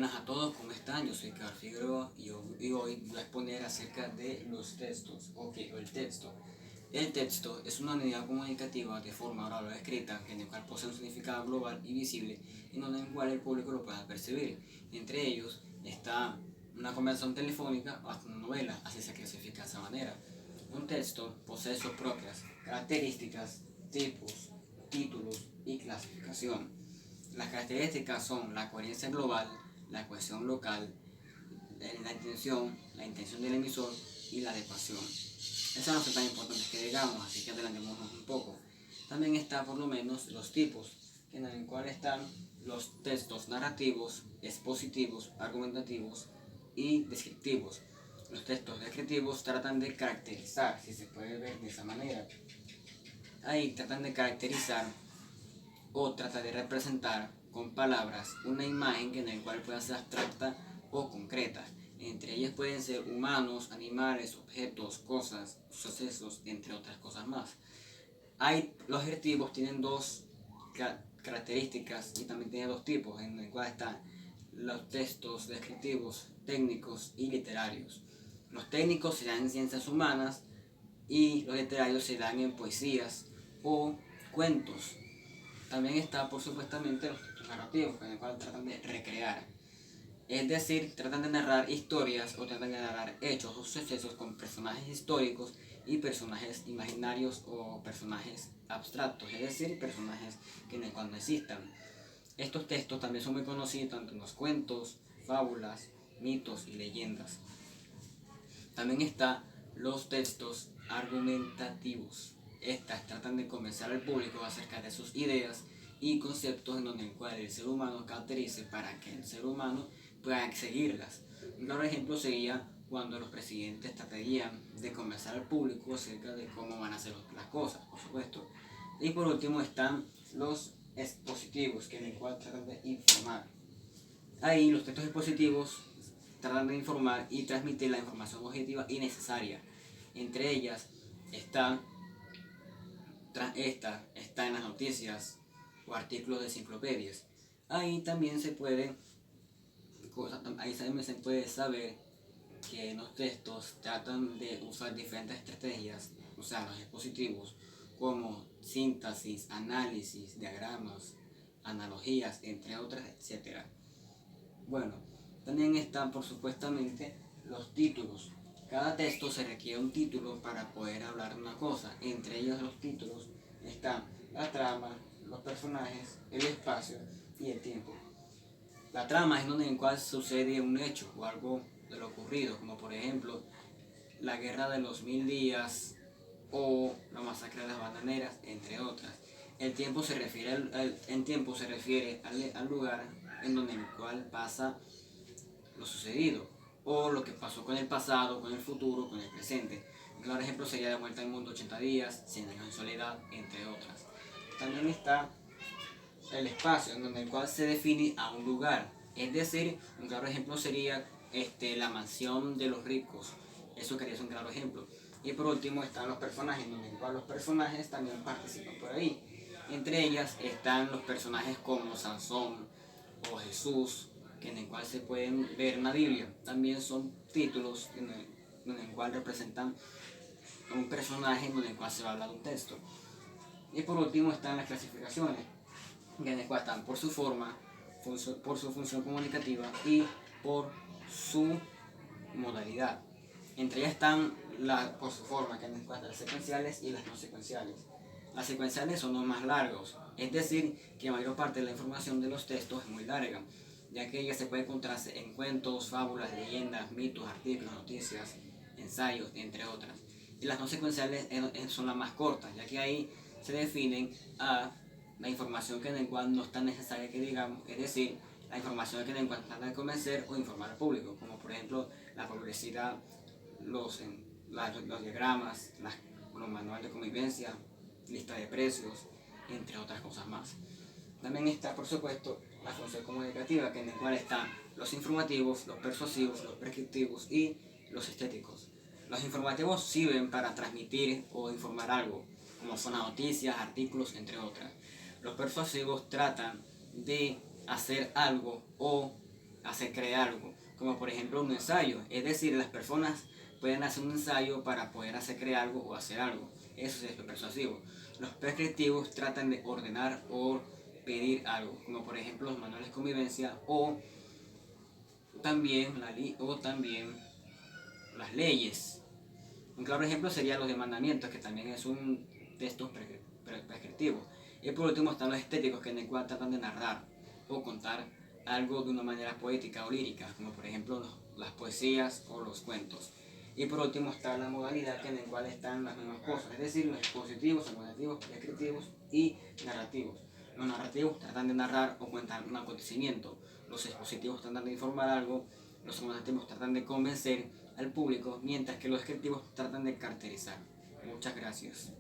Buenas a todos, ¿cómo están? Yo soy Carl Figueroa y hoy voy a exponer acerca de los textos, el texto. El texto es una unidad comunicativa de forma oral o escrita en el cual posee un significado global y visible en el cual el público lo pueda percibir. Entre ellos está una conversación telefónica o hasta una novela, así se clasifica de esa manera. Un texto posee sus propias características, tipos, títulos y clasificación. Las características son la coherencia global, la cohesión local, la intención del emisor y la adecuación. Esas no son tan importantes que digamos, así que adelantémonos un poco. También está por lo menos los tipos, en el cual están los textos narrativos, expositivos, argumentativos y descriptivos. Los textos descriptivos tratan de caracterizar, si se puede ver de esa manera. Ahí tratan de caracterizar o trata de representar con palabras una imagen en la cual pueda ser abstracta o concreta. Entre ellas pueden ser humanos, animales, objetos, cosas, sucesos, entre otras cosas más. Los adjetivos tienen dos características y también tienen dos tipos, en el cual están los textos descriptivos, técnicos y literarios. Los técnicos se dan en ciencias humanas y los literarios se dan en poesías o cuentos. También está, por supuestamente, los textos narrativos, con el cual tratan de recrear. Es decir, tratan de narrar historias o tratan de narrar hechos o sucesos con personajes históricos y personajes imaginarios o personajes abstractos, es decir, personajes que en el cual no existan. Estos textos también son muy conocidos tanto en los cuentos, fábulas, mitos y leyendas. También están los textos argumentativos. Estas tratan de convencer al público acerca de sus ideas y conceptos en donde el cual el ser humano caracterice para que el ser humano pueda seguirlas. Un claro ejemplo sería cuando los presidentes tratarían de convencer al público acerca de cómo van a hacer las cosas, por supuesto. Y por último están los expositivos, que en el cual tratan de informar. Ahí los textos expositivos tratan de informar y transmitir la información objetiva y necesaria. Entre ellas está en las noticias o artículos de enciclopedias. Ahí también se puede saber que los textos tratan de usar diferentes estrategias, o sea, los expositivos, como síntesis, análisis, diagramas, analogías, entre otras, etc. Bueno, también están por supuestamente los títulos. Cada texto se requiere un título para poder hablar de una cosa. Entre ellos los títulos están la trama, los personajes, el espacio y el tiempo. La trama es donde en cual sucede un hecho o algo de lo ocurrido, como por ejemplo la guerra de los 1000 días o la masacre de las bananeras, entre otras. El tiempo se refiere al lugar en donde el cual pasa lo sucedido, o lo que pasó con el pasado, con el futuro, con el presente. Un claro ejemplo sería La Vuelta al Mundo 80 días, 100 años en soledad, entre otras. También está el espacio, en donde el cual se define a un lugar. Es decir, un claro ejemplo sería la mansión de los ricos. Eso quería ser un claro ejemplo. Y por último están los personajes, en donde el cual los personajes también participan por ahí. Entre ellas están los personajes como Sansón o Jesús, en el cual se pueden ver en la Biblia. También son títulos en el cual representan un personaje en el cual se va a hablar de un texto. Y por último están las clasificaciones, en el cual están por su forma, por su función comunicativa y por su modalidad. Entre ellas están por su forma, que en cuanto a las secuenciales y las no secuenciales. Las secuenciales son los más largos, es decir, que la mayor parte de la información de los textos es muy larga, ya que ella se puede encontrarse en cuentos, fábulas, leyendas, mitos, artículos, noticias, ensayos, entre otras. Y las no secuenciales son las más cortas, ya que ahí se definen a la información que en el cual no es tan necesaria que digamos, es decir, la información que en el cual trata de convencer o informar al público, como por ejemplo la publicidad, los diagramas, los manuales de convivencia, lista de precios, entre otras cosas más. También está, por supuesto, la función comunicativa, en la cual están los informativos, los persuasivos, los prescriptivos y los estéticos. Los informativos sirven para transmitir o informar algo, como son las noticias, artículos, entre otras. Los persuasivos tratan de hacer algo o hacer crear algo, como por ejemplo un ensayo, es decir, las personas pueden hacer un ensayo para poder hacer crear algo o hacer algo. Eso es lo persuasivo. Los prescriptivos tratan de ordenar o pedir algo, como por ejemplo los manuales de convivencia o también las leyes. Un claro ejemplo sería los de mandamientos, que también es un texto prescriptivo. Y por último están los estéticos, que en el cual tratan de narrar o contar algo de una manera poética o lírica, como por ejemplo las poesías o los cuentos. Y por último está la modalidad, que en el cual están las mismas cosas, es decir, los expositivos, argumentativos, descriptivos y narrativos. Los narrativos tratan de narrar o contar un acontecimiento, los expositivos tratan de informar algo, los argumentativos tratan de convencer al público, mientras que los descriptivos tratan de caracterizar. Muchas gracias.